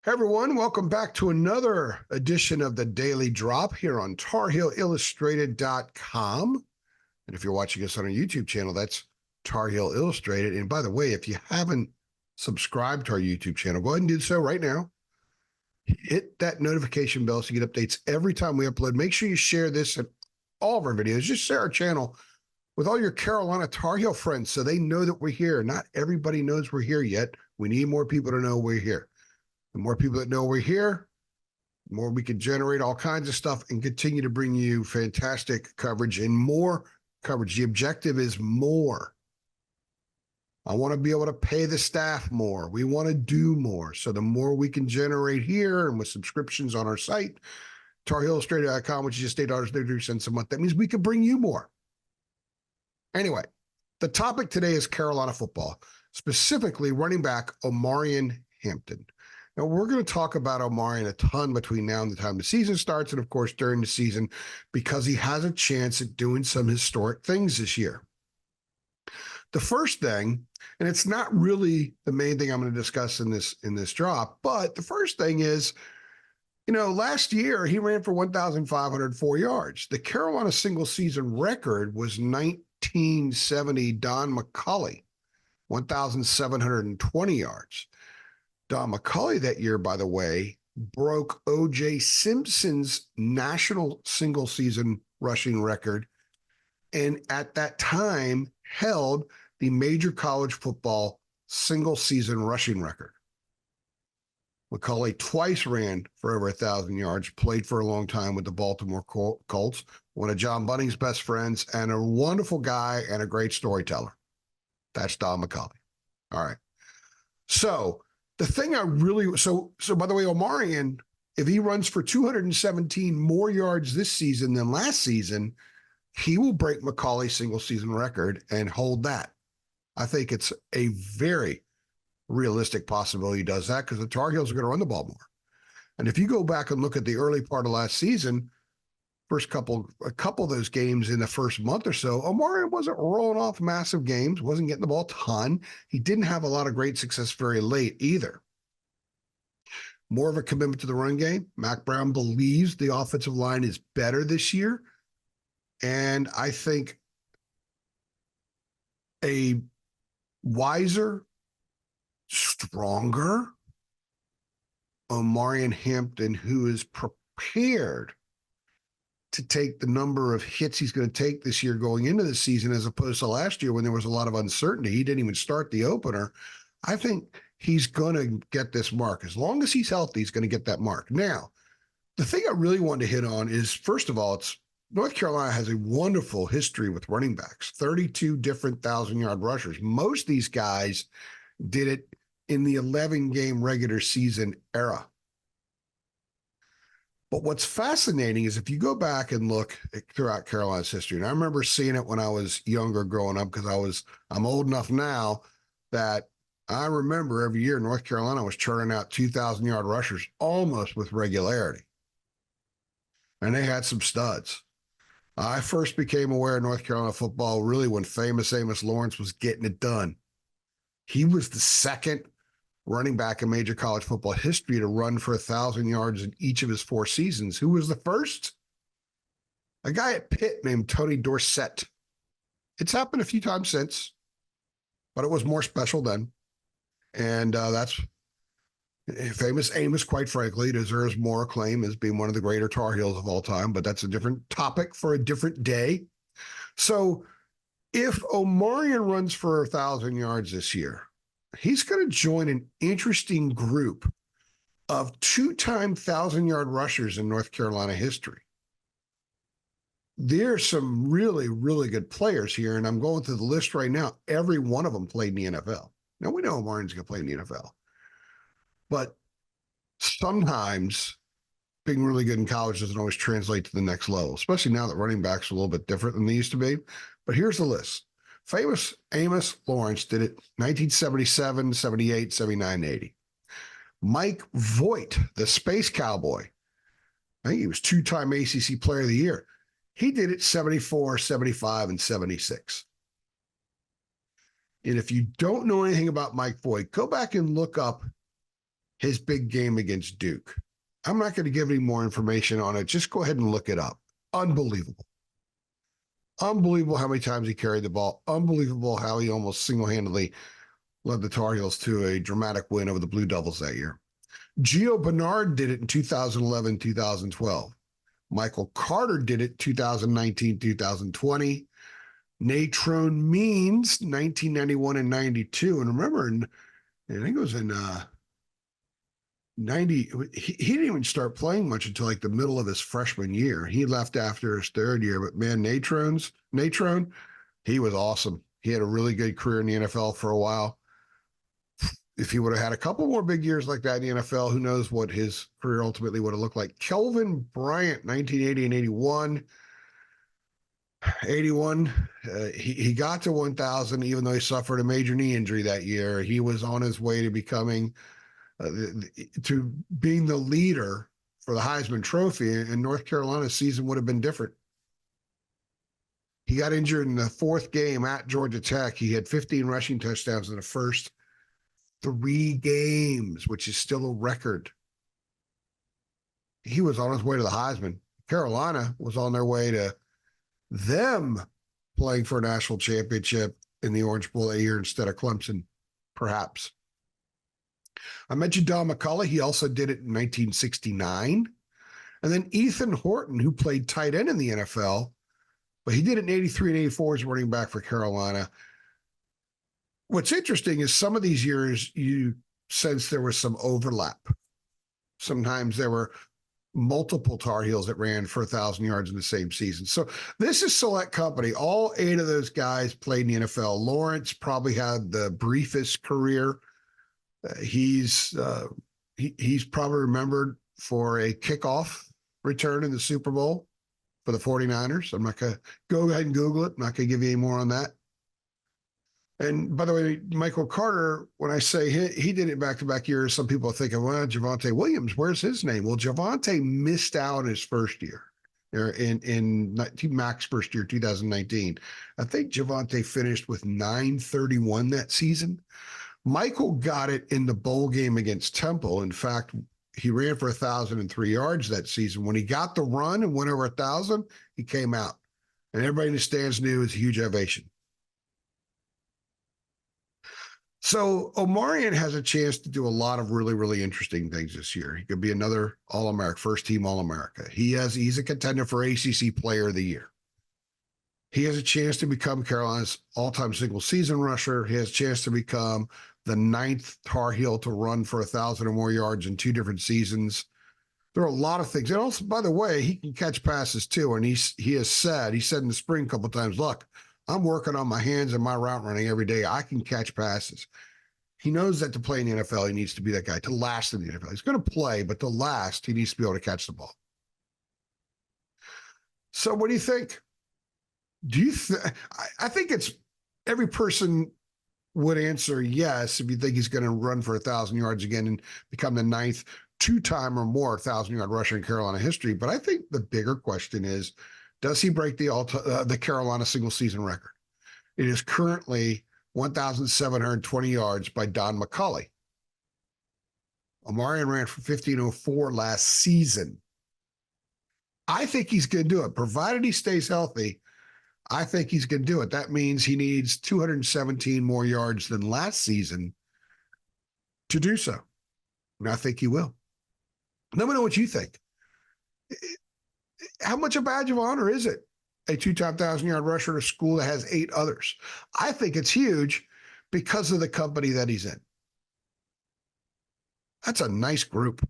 Hey everyone, welcome back to another edition of the Daily Drop here on TarHeelIllustrated.com. And if you're watching us on our YouTube channel, that's Tar Heel Illustrated. And by the way, if you haven't subscribed to our YouTube channel, go ahead and do so right now. Hit that notification bell so you get updates every time we upload. Make sure you share this and all of our videos. Just share our channel with all your Carolina Tar Heel friends so they know that we're here. Not everybody knows we're here yet. We need more people to know we're here. The more people that know we're here, the more we can generate all kinds of stuff and continue to bring you fantastic coverage and more coverage. The objective is more. I want to be able to pay the staff more. We want to do more. So the more we can generate here and with subscriptions on our site, TarHeelIllustrated.com, which is just $8.33 a month, that means we can bring you more. Anyway, the topic today is Carolina football, specifically running back Omarian Hampton. Now, we're going to talk about Omarion a ton between now and the time the season starts, and of course, during the season, because he has a chance at doing some historic things this year. The first thing, and it's not really the main thing I'm going to discuss in this drop, but the first thing is, last year he ran for 1,504 yards. The Carolina single season record was 1970 Don McCulley, 1,720 yards. Don McCulley that year, by the way, broke O.J. Simpson's national single-season rushing record, and at that time held the major college football single-season rushing record. McCulley twice ran for over 1,000 yards, played for a long time with the Baltimore Colts, one of John Bunning's best friends, and a wonderful guy and a great storyteller. That's Don McCulley. All right. So the thing I really, so by the way, Omarion, if he runs for 217 more yards this season than last season, he will break McCulley's single season record and hold that. I think it's a very realistic possibility he does that because the Tar Heels are going to run the ball more. And if you go back and look at the early part of last season, a couple of those games in the first month or so, Omarion wasn't rolling off massive games, wasn't getting the ball a ton. He didn't have a lot of great success very late either. More of a commitment to the run game. Mac Brown believes the offensive line is better this year. And I think a wiser, stronger Omarion Hampton who is prepared to take the number of hits he's going to take this year going into the season, as opposed to last year when there was a lot of uncertainty. He didn't even start the opener. I think he's going to get this mark. As long as he's healthy, he's going to get that mark. Now, the thing I really wanted to hit on is, first of all, North Carolina has a wonderful history with running backs, 32 different 1,000-yard rushers. Most of these guys did it in the 11-game regular season era. But what's fascinating is if you go back and look throughout Carolina's history, and I remember seeing it when I was younger growing up because I'm old enough now that I remember every year North Carolina was churning out 2,000-yard rushers almost with regularity. And they had some studs. I first became aware of North Carolina football really when famous Amos Lawrence was getting it done. He was the second running back in major college football history to run for 1,000 yards in each of his 4 seasons. Who was the first? A guy at Pitt named Tony Dorsett. It's happened a few times since, but it was more special then. And that's famous Amos, quite frankly, deserves more acclaim as being one of the greater Tar Heels of all time, but that's a different topic for a different day. So if Omarion runs for 1,000 yards this year, he's going to join an interesting group of 2-time 1,000-yard rushers in North Carolina history. There's some really, really good players here, and I'm going through the list right now. Every one of them played in the NFL. Now, we know Omarion's going to play in the NFL. But sometimes being really good in college doesn't always translate to the next level, especially now that running backs are a little bit different than they used to be. But here's the list. Famous Amos Lawrence did it 1977, 78, 79, 80. Mike Voigt, the Space Cowboy, I think he was 2-time ACC Player of the Year. He did it 74, 75, and 76. And if you don't know anything about Mike Voigt, go back and look up his big game against Duke. I'm not going to give any more information on it. Just go ahead and look it up. Unbelievable. Unbelievable how many times he carried the ball. Unbelievable how he almost single-handedly led the Tar Heels to a dramatic win over the Blue Devils that year. Gio Bernard did it in 2011, 2012. Michael Carter did it 2019, 2020. Natrone Means 1991 and 92. And remember, I think it was in 90. He didn't even start playing much until like the middle of his freshman year. He left after his third year. But man, Natrone, he was awesome. He had a really good career in the NFL for a while. If he would have had a couple more big years like that in the NFL, who knows what his career ultimately would have looked like. Kelvin Bryant, 1980 and 81. 81, he got to 1,000, even though he suffered a major knee injury that year. He was on his way to becoming, to being the leader for the Heisman Trophy, and North Carolina's season would have been different. He got injured in the fourth game at Georgia Tech. He had 15 rushing touchdowns in the first 3 games, which is still a record. He was on his way to the Heisman. Carolina was on their way to them playing for a national championship in the Orange Bowl that year instead of Clemson, perhaps. I mentioned Don McCulley. He also did it in 1969. And then Ethan Horton, who played tight end in the NFL, but he did it in 83 and 84 as running back for Carolina. What's interesting is some of these years you sense there was some overlap. Sometimes there were multiple Tar Heels that ran for 1,000 yards in the same season. So this is select company. All 8 of those guys played in the NFL. Lawrence probably had the briefest career. He's probably remembered for a kickoff return in the Super Bowl for the 49ers. I'm not going to go ahead and Google it. I'm not going to give you any more on that. And by the way, Michael Carter, when I say he did it back-to-back years, some people are thinking, well, Javonte Williams, where's his name? Well, Javonte missed out his first year in Mac's first year, 2019. I think Javonte finished with 931 that season. Michael got it in the bowl game against Temple. In fact, he ran for 1,003 yards that season. When he got the run and went over 1,000, he came out. And everybody in the stands knew it was a huge ovation. So Omarion has a chance to do a lot of really, really interesting things this year. He could be another All-America, first-team All-America. He's a contender for ACC Player of the Year. He has a chance to become Carolina's all-time single-season rusher. He has a chance to become the 9th Tar Heel to run for 1,000 or more yards in 2 different seasons. There are a lot of things. And also, by the way, he can catch passes too. And he said in the spring a couple of times, look, I'm working on my hands and my route running every day. I can catch passes. He knows that to play in the NFL, he needs to be that guy, to last in the NFL. He's going to play, but to last, he needs to be able to catch the ball. So what do you think? I think it's every person would answer yes if you think he's going to run for 1,000 yards again and become the 9th 2-time or more 1,000-yard rusher in Carolina history. But I think the bigger question is, does he break the Carolina single-season record? It is currently 1,720 yards by Don McCulley. Omarion ran for 1,504 last season. I think he's going to do it, provided he stays healthy. I think he's going to do it. That means he needs 217 more yards than last season to do so. And I think he will. Let me know what you think. How much a badge of honor is it? A 2-time 1,000-yard rusher at a school that has 8 others. I think it's huge because of the company that he's in. That's a nice group.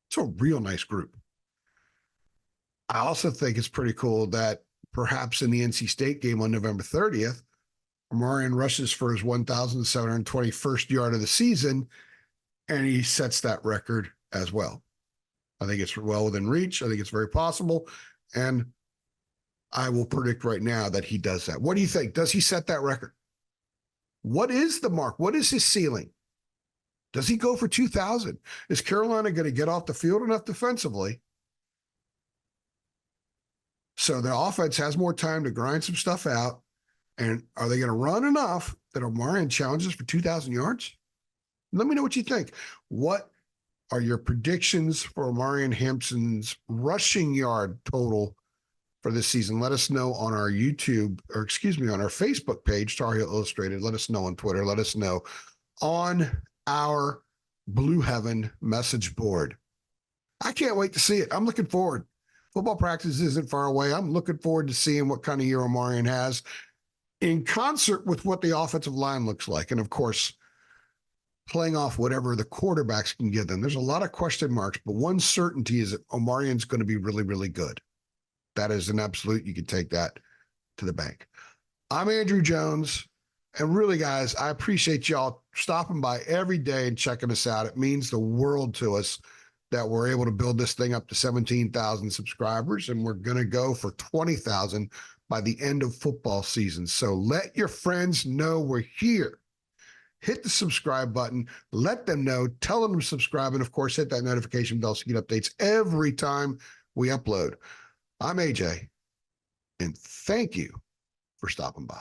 It's a real nice group. I also think it's pretty cool that perhaps in the NC State game on November 30th, Omarion rushes for his 1,721st yard of the season, and he sets that record as well. I think it's well within reach. I think it's very possible. And I will predict right now that he does that. What do you think? Does he set that record? What is the mark? What is his ceiling? Does he go for 2,000? Is Carolina going to get off the field enough defensively so the offense has more time to grind some stuff out? And are they going to run enough that Omarion challenges for 2,000 yards? Let me know what you think. What are your predictions for Omarian Hampton's rushing yard total for this season? Let us know on our YouTube, or excuse me, on our Facebook page, Tar Heel Illustrated. Let us know on Twitter. Let us know on our Blue Heaven message board. I can't wait to see it. I'm looking forward. Football practice isn't far away. I'm looking forward to seeing what kind of year Omarion has in concert with what the offensive line looks like. And of course, playing off whatever the quarterbacks can give them. There's a lot of question marks, but one certainty is that Omarion's going to be really, really good. That is an absolute. You can take that to the bank. I'm Andrew Jones. And really, guys, I appreciate y'all stopping by every day and checking us out. It means the world to us that we're able to build this thing up to 17,000 subscribers, and we're going to go for 20,000 by the end of football season. So let your friends know we're here. Hit the subscribe button. Let them know. Tell them to subscribe. And, of course, hit that notification bell so you get updates every time we upload. I'm AJ, and thank you for stopping by.